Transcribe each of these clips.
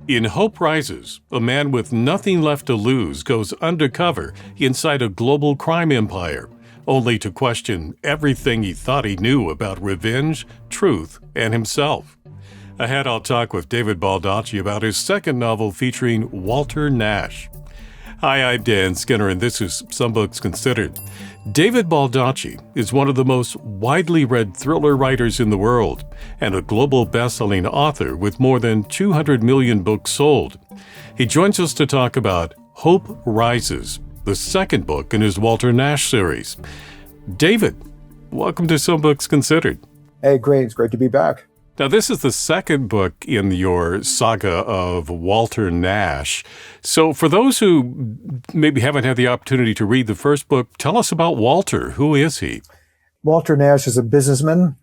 In Hope Rises, a man with nothing left to lose goes undercover inside a global crime empire, only to question everything he thought he knew about revenge, truth, and himself. Ahead, I'll talk with David Baldacci about his second novel featuring Walter Nash. Hi, I'm Dan Skinner, and this is Some Books Considered. David Baldacci is one of the most widely read thriller writers in the world and a global best-selling author with more than 200 million books sold. He joins us to talk about Hope Rises, the second book in his Walter Nash series. David, welcome to Some Books Considered. Hey, great. It's great to be back. Now, this is the second book in your saga of Walter Nash. So for those who maybe haven't had the opportunity to read the first book, tell us about Walter. Who is he? Walter Nash is a businessman.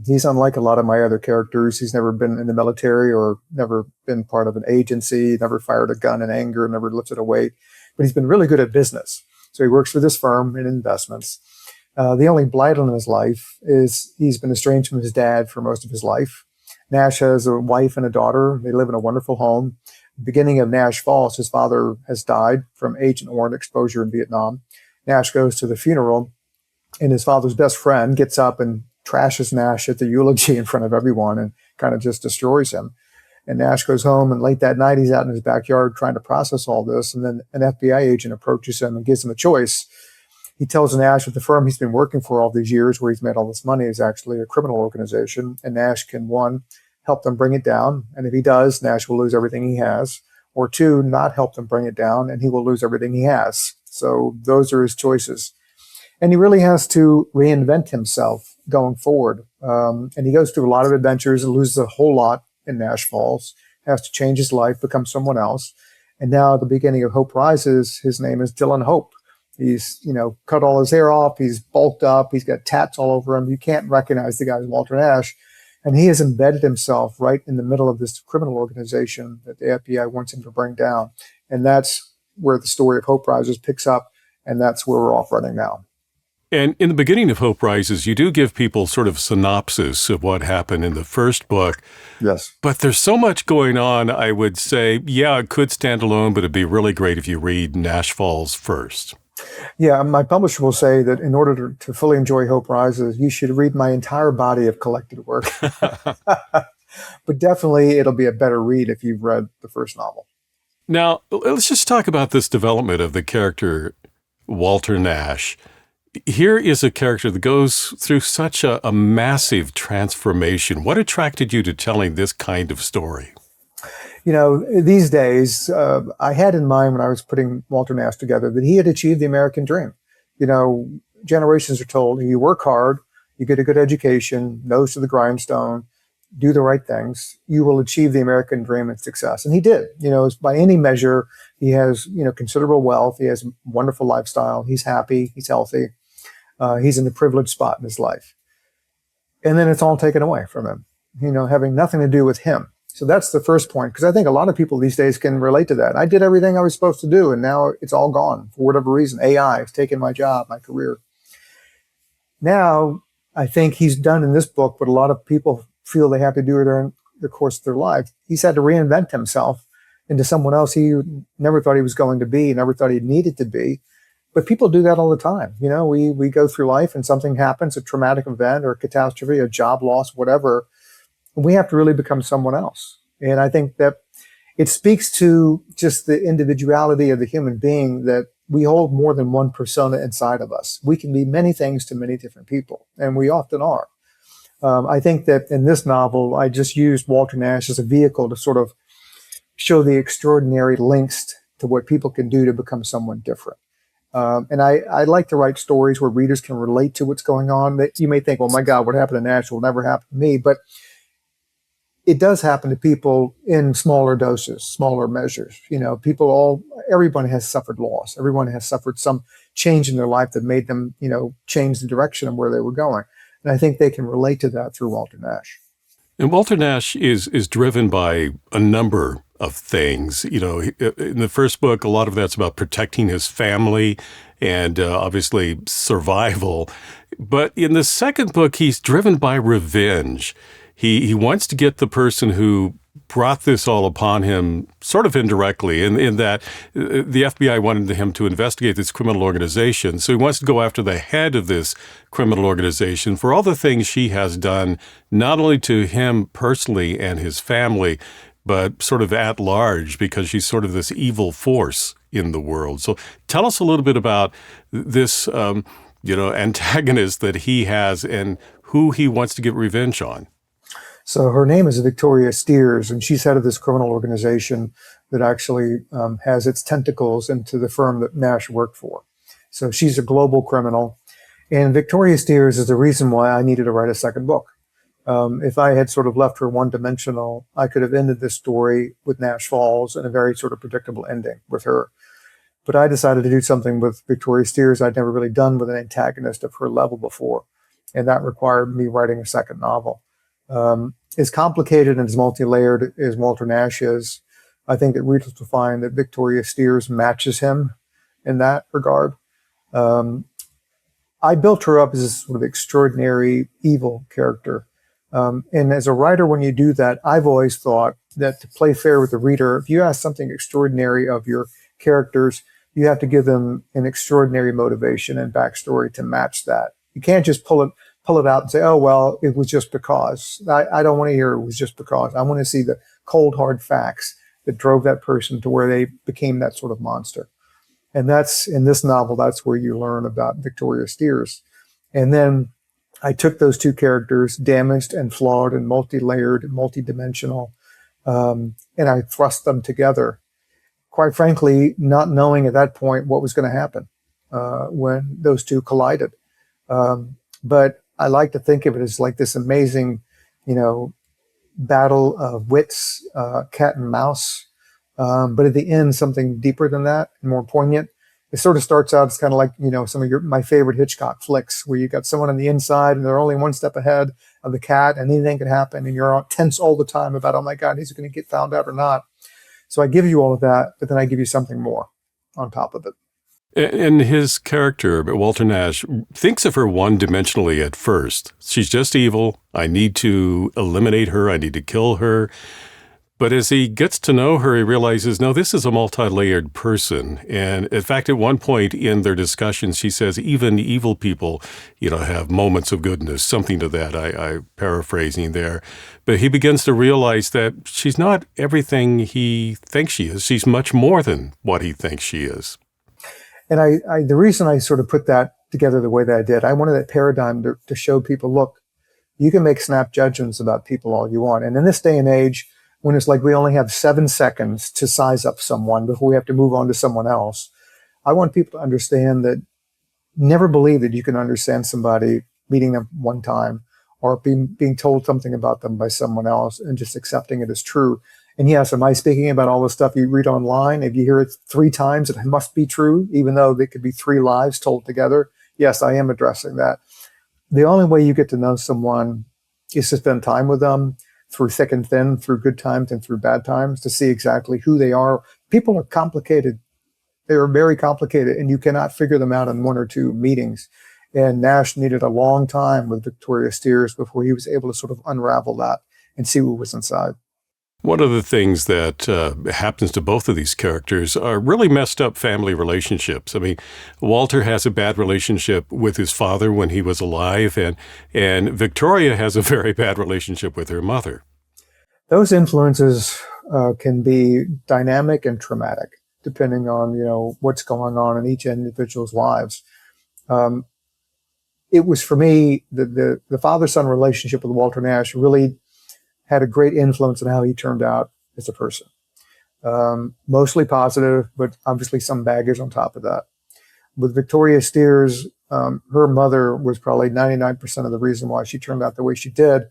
He's unlike a lot of my other characters. He's never been in the military or never been part of an agency, never fired a gun in anger, never lifted a weight. But he's been really good at business. So he works for this firm in investments. The only blight on his life is he's been estranged from his dad for most of his life. Nash has a wife and a daughter. They live in a wonderful home. Beginning of Nash Falls, his father has died from Agent Orange exposure in Vietnam. Nash goes to the funeral, and his father's best friend gets up and trashes Nash at the eulogy in front of everyone and kind of just destroys him. And Nash goes home, and late that night, he's out in his backyard trying to process all this. And then an FBI agent approaches him and gives him a choice. He tells Nash that the firm he's been working for all these years, where he's made all this money, is actually a criminal organization. And Nash can, one, help them bring it down. And if he does, Nash will lose everything he has. Or two, not help them bring it down, and he will lose everything he has. So those are his choices. And he really has to reinvent himself going forward. And he goes through a lot of adventures and loses a whole lot in Nash Falls, has to change his life, become someone else. And now at the beginning of Hope Rises, his name is Dillon Hope. He's, cut all his hair off. He's bulked up. He's got tats all over him. You can't recognize the guy as Walter Nash. And he has embedded himself right in the middle of this criminal organization that the FBI wants him to bring down. And that's where the story of Hope Rises picks up. And that's where we're off running now. And in the beginning of Hope Rises, you do give people sort of synopsis of what happened in the first book. Yes. But there's so much going on, I would say, yeah, it could stand alone, but it'd be really great if you read Nash Falls first. Yeah, my publisher will say that in order to fully enjoy Hope Rises, you should read my entire body of collected work. But definitely it'll be a better read if you've read the first novel. Now, let's just talk about this development of the character Walter Nash. Here is a character that goes through such a massive transformation. What attracted you to telling this kind of story? These days, I had in mind when I was putting Walter Nash together that he had achieved the American dream. Generations are told you work hard, you get a good education, nose to the grindstone, do the right things, you will achieve the American dream and success. And he did. By any measure, he has, considerable wealth. He has a wonderful lifestyle. He's happy. He's healthy. He's in a privileged spot in his life. And then it's all taken away from him, having nothing to do with him. So that's the first point, because I think a lot of people these days can relate to that. I did everything I was supposed to do, and now it's all gone for whatever reason. AI has taken my job, my career. Now, I think he's done in this book what a lot of people feel they have to do during the course of their life. He's had to reinvent himself into someone else he never thought he was going to be, never thought he needed to be. But people do that all the time. We go through life and something happens, a traumatic event or a catastrophe, a job loss, whatever. We have to really become someone else. And I think that it speaks to just the individuality of the human being that we hold more than one persona inside of us. We can be many things to many different people, and we often are. I think that in this novel, I just used Walter Nash as a vehicle to sort of show the extraordinary links to what people can do to become someone different. And I like to write stories where readers can relate to what's going on. That you may think, well, my God, what happened to Nash will never happen to me. But it does happen to people in smaller doses, smaller measures. Everyone has suffered loss. Everyone has suffered some change in their life that made them, change the direction of where they were going. And I think they can relate to that through Walter Nash. And Walter Nash is driven by a number of things. In the first book, a lot of that's about protecting his family and obviously survival. But in the second book, he's driven by revenge. he wants to get the person who brought this all upon him sort of indirectly in that the FBI wanted him to investigate this criminal organization. So he wants to go after the head of this criminal organization for all the things she has done, not only to him personally and his family, but sort of at large, because she's sort of this evil force in the world. So tell us a little bit about this, antagonist that he has and who he wants to get revenge on. So her name is Victoria Steers, and she's head of this criminal organization that actually has its tentacles into the firm that Nash worked for. So she's a global criminal. And Victoria Steers is the reason why I needed to write a second book. If I had sort of left her one-dimensional, I could have ended this story with Nash Falls and a very sort of predictable ending with her. But I decided to do something with Victoria Steers I'd never really done with an antagonist of her level before. And that required me writing a second novel. As complicated and as multi-layered as Walter Nash is, I think that readers will find that Victoria Steers matches him in that regard. I built her up as a sort of extraordinary evil character. And as a writer, when you do that, I've always thought that to play fair with the reader, if you ask something extraordinary of your characters, you have to give them an extraordinary motivation and backstory to match that. You can't just pull it out and say, oh, well, it was just because. I don't want to hear it was just because. I want to see the cold, hard facts that drove that person to where they became that sort of monster. And that's, in this novel, that's where you learn about Victoria Steers. And then I took those two characters, damaged and flawed and multi-layered and multi-dimensional, and I thrust them together, quite frankly, not knowing at that point what was going to happen when those two collided. But I like to think of it as like this amazing, battle of wits, cat and mouse. But at the end, something deeper than that and more poignant. It sort of starts out, it's kind of like, some of my favorite Hitchcock flicks where you got someone on the inside and they're only one step ahead of the cat and anything can happen and you're tense all the time about, oh my God, is he going to get found out or not? So I give you all of that, but then I give you something more on top of it. And his character, Walter Nash, thinks of her one-dimensionally at first. She's just evil. I need to eliminate her. I need to kill her. But as he gets to know her, he realizes, no, this is a multi-layered person. And in fact, at one point in their discussion, she says, even evil people, have moments of goodness, something to that. I'm paraphrasing there. But he begins to realize that she's not everything he thinks she is. She's much more than what he thinks she is. And the reason I sort of put that together the way that I did, I wanted that paradigm to show people, look, you can make snap judgments about people all you want. And in this day and age, when it's like we only have 7 seconds to size up someone before we have to move on to someone else, I want people to understand that never believe that you can understand somebody meeting them one time or being told something about them by someone else and just accepting it as true. And yes, am I speaking about all the stuff you read online? If you hear it 3 times, it must be true, even though they could be 3 lives told together. Yes, I am addressing that. The only way you get to know someone is to spend time with them through thick and thin, through good times and through bad times, to see exactly who they are. People are complicated. They are very complicated, and you cannot figure them out in 1 or 2 meetings. And Nash needed a long time with Victoria Steers before he was able to sort of unravel that and see what was inside. One of the things that happens to both of these characters are really messed up family relationships. I mean, Walter has a bad relationship with his father when he was alive, and Victoria has a very bad relationship with her mother. Those influences can be dynamic and traumatic, depending on, what's going on in each individual's lives. It was, for me, the father-son relationship with Walter Nash really had a great influence on how he turned out as a person. Mostly positive, but obviously some baggage on top of that. With Victoria Steers, her mother was probably 99% of the reason why she turned out the way she did,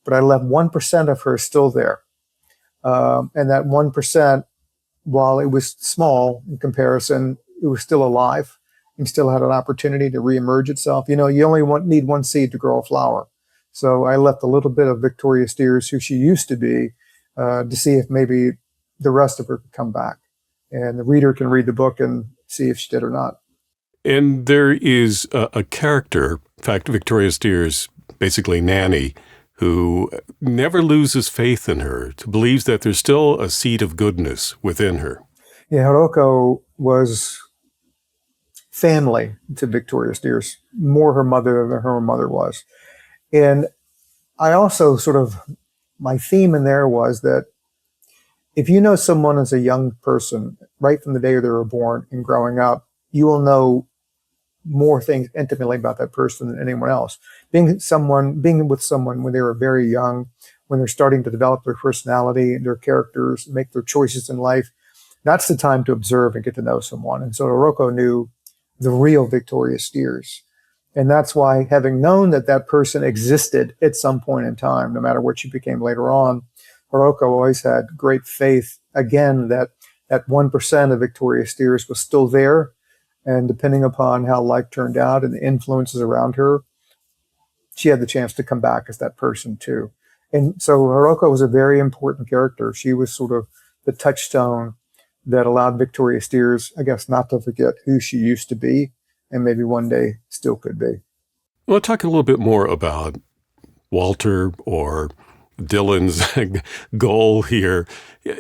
but I left 1% of her still there. And that 1%, while it was small in comparison, it was still alive and still had an opportunity to reemerge itself. You only need 1 seed to grow a flower. So I left a little bit of Victoria Steers, who she used to be, to see if maybe the rest of her could come back. And the reader can read the book and see if she did or not. And there is a character, in fact, Victoria Steers, basically Nanny, who never loses faith in her, believes that there's still a seed of goodness within her. Yeah, Hiroko was family to Victoria Steers, more her mother than her mother was. And I also my theme in there was that if you know someone as a young person, right from the day they were born and growing up, you will know more things intimately about that person than anyone else. Being with someone when they were very young, when they're starting to develop their personality and their characters, make their choices in life, that's the time to observe and get to know someone. And so Hiroko knew the real Victoria Steers. And that's why, having known that that person existed at some point in time, no matter what she became later on, Hiroko always had great faith, again, that 1% of Victoria Steers was still there. And depending upon how life turned out and the influences around her, she had the chance to come back as that person too. And so Hiroko was a very important character. She was sort of the touchstone that allowed Victoria Steers, I guess, not to forget who she used to be and maybe one day still could be. Well, talk a little bit more about Walter, or Dillon's goal here.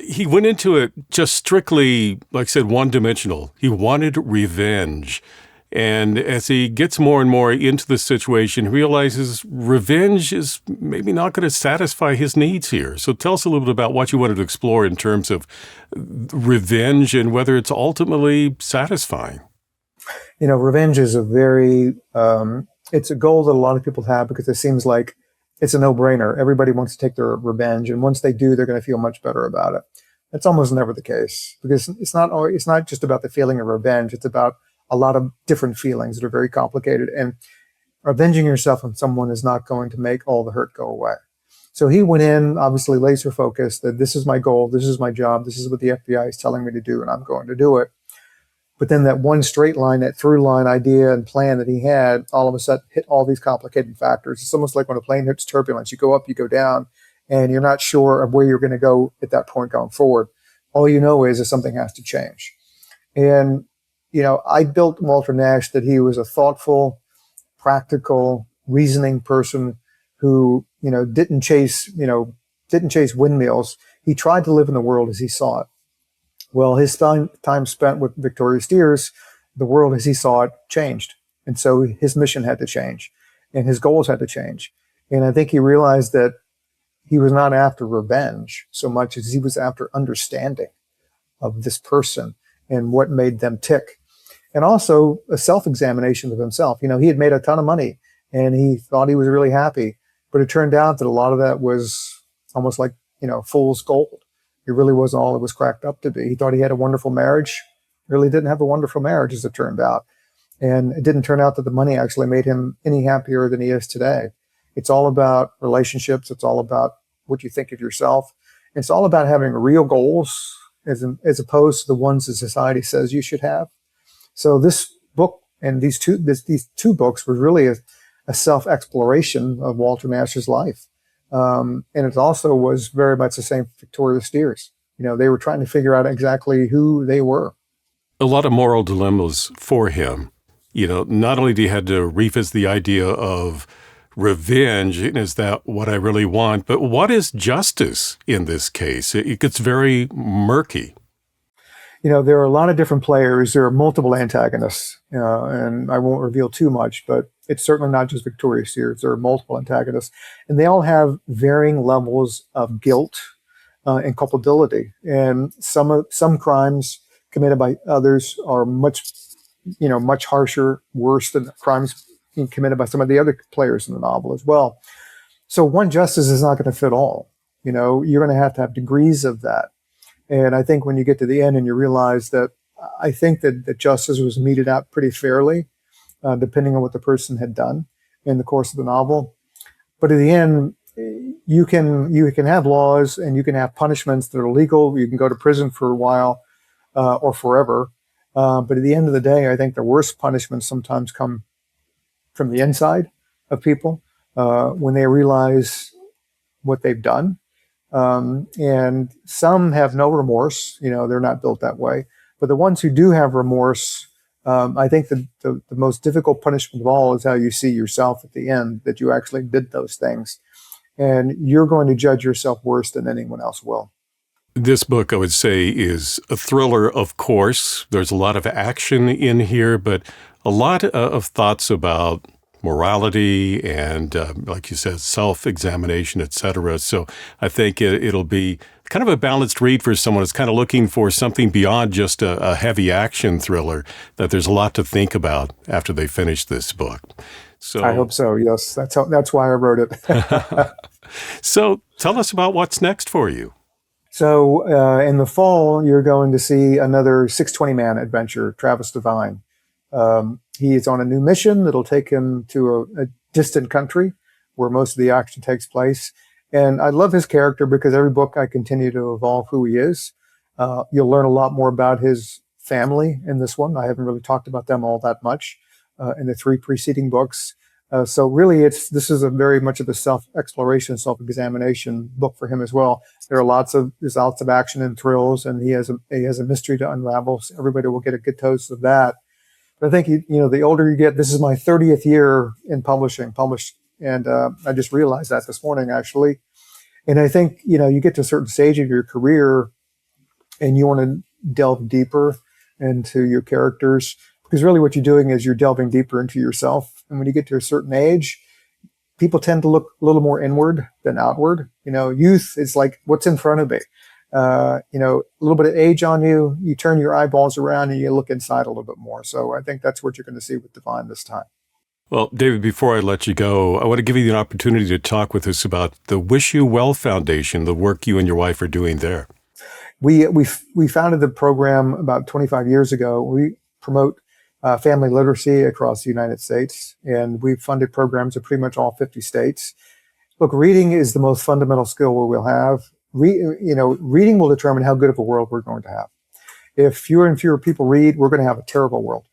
He went into it just strictly, like I said, one-dimensional. He wanted revenge. And as he gets more and more into the situation, he realizes revenge is maybe not going to satisfy his needs here. So tell us a little bit about what you wanted to explore in terms of revenge and whether it's ultimately satisfying. You know, revenge is it's a goal that a lot of people have because it seems like it's a no-brainer. Everybody wants to take their revenge, and once they do, they're going to feel much better about it. That's almost never the case, because it's not just about the feeling of revenge. It's about a lot of different feelings that are very complicated, and avenging yourself on someone is not going to make all the hurt go away. So he went in, obviously laser focused, that this is my goal, this is my job, this is what the FBI is telling me to do, and I'm going to do it. But then that one straight line, that through line idea and plan that he had, all of a sudden hit all these complicated factors. It's almost like when a plane hits turbulence, you go up, you go down, and you're not sure of where you're going to go at that point going forward. All you know is that something has to change. And, you know, I built Walter Nash that he was a thoughtful, practical, reasoning person who, you know, didn't chase windmills. He tried to live in the world as he saw it. Well, his time spent with Victoria Steers, the world as he saw it changed. And so his mission had to change and his goals had to change. And I think he realized that he was not after revenge so much as he was after understanding of this person and what made them tick. And also a self-examination of himself. You know, he had made a ton of money and he thought he was really happy, but it turned out that a lot of that was almost like, you know, fool's gold. It really wasn't all it was cracked up to be. He thought he had a wonderful marriage, really didn't have a wonderful marriage as it turned out. And it didn't turn out that the money actually made him any happier than he is today. It's all about relationships. It's all about what you think of yourself. It's all about having real goals as opposed to the ones that society says you should have. So this book and these two books were really a self-exploration of Walter Nash's life. And it also was very much the same for Victoria Steers. You know, they were trying to figure out exactly who they were. A lot of moral dilemmas for him. You know, not only did he have to revisit the idea of revenge, and is that what I really want, but what is justice in this case? It gets very murky. You know, there are a lot of different players. There are multiple antagonists, and I won't reveal too much, but it's certainly not just Victoria Steers. There are multiple antagonists, and they all have varying levels of guilt and culpability. And some crimes committed by others are much harsher, worse than crimes committed by some of the other players in the novel as well. So one justice is not going to fit all. You know, you're going to have degrees of that. And I think when you get to the end and you realize that, I think that justice was meted out pretty fairly, depending on what the person had done in the course of the novel. But at the end, you can have laws and you can have punishments that are legal. You can go to prison for a while or forever. But at the end of the day, I think the worst punishments sometimes come from the inside of people when they realize what they've done. And some have no remorse. You know, they're not built that way. But the ones who do have remorse, I think the most difficult punishment of all is how you see yourself at the end, that you actually did those things. and you're going to judge yourself worse than anyone else will. This book, I would say, is a thriller, of course. There's a lot of action in here, but a lot of thoughts about morality and, like you said, self-examination, etc. So I think it'll be kind of a balanced read for someone who's kind of looking for something beyond just a heavy action thriller, that there's a lot to think about after they finish this book. So I hope so, yes. That's why I wrote it. So tell us about what's next for you. So in the fall, you're going to see another 620-man adventure, Travis Devine. He is on a new mission that'll take him to a distant country where most of the action takes place. And I love his character because every book I continue to evolve who he is. You'll learn a lot more about his family in this one. I haven't really talked about them all that much in the 3 preceding books. So really, this is a very much of a self-exploration, self-examination book for him as well. There's lots of action and thrills, and he has a mystery to unravel. So everybody will get a good dose of that. But I think the older you get, this is my 30th year in published, and I just realized that this morning actually. And I think you get to a certain stage of your career, and you want to delve deeper into your characters. Because really what you're doing is you're delving deeper into yourself. And when you get to a certain age, people tend to look a little more inward than outward. Youth is like, what's in front of me? A little bit of age on you, you turn your eyeballs around and you look inside a little bit more. So I think that's what you're going to see with Devine this time. Well, David, before I let you go, I want to give you the opportunity to talk with us about the Wish You Well Foundation, the work you and your wife are doing there. We founded the program about 25 years ago. We promote family literacy across the United States, and we've funded programs in pretty much all 50 states. Look, reading is the most fundamental skill we will have. Reading will determine how good of a world we're going to have. If fewer and fewer people read, we're going to have a terrible world,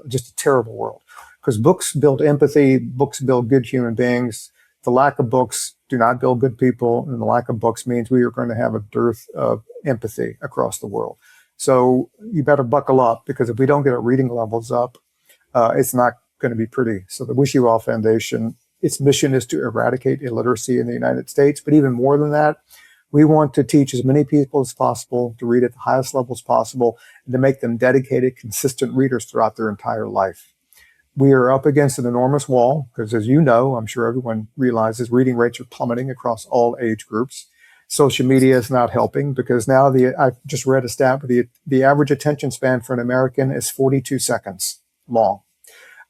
just a terrible world. Because books build empathy, books build good human beings. The lack of books do not build good people, and the lack of books means we are going to have a dearth of empathy across the world. So you better buckle up, because if we don't get our reading levels up, it's not going to be pretty. So the Wish You Well Foundation, its mission is to eradicate illiteracy in the United States. But even more than that, we want to teach as many people as possible to read at the highest levels possible and to make them dedicated, consistent readers throughout their entire life. We are up against an enormous wall because, as you know, I'm sure everyone realizes, reading rates are plummeting across all age groups. Social media is not helping because now I've just read a stat, but the average attention span for an American is 42 seconds long.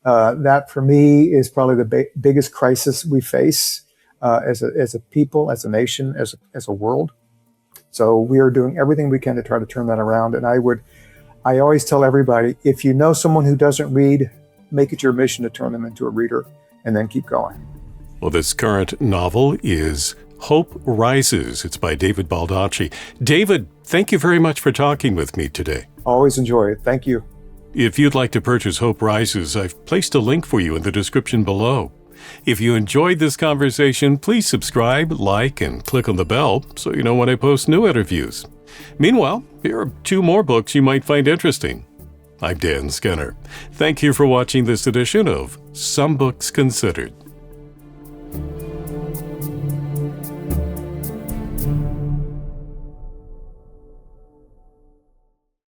That for me is probably the biggest crisis we face as a people, as a nation, as a world. So we are doing everything we can to try to turn that around. And I always tell everybody, if you know someone who doesn't read, make it your mission to turn them into a reader, and then keep going. Well, this current novel is Hope Rises. It's by David Baldacci. David, thank you very much for talking with me today. Always enjoy it. Thank you. If you'd like to purchase Hope Rises, I've placed a link for you in the description below. If you enjoyed this conversation, please subscribe, like, and click on the bell so you know when I post new interviews. Meanwhile, here are 2 more books you might find interesting. I'm Dan Skinner. Thank you for watching this edition of Some Books Considered.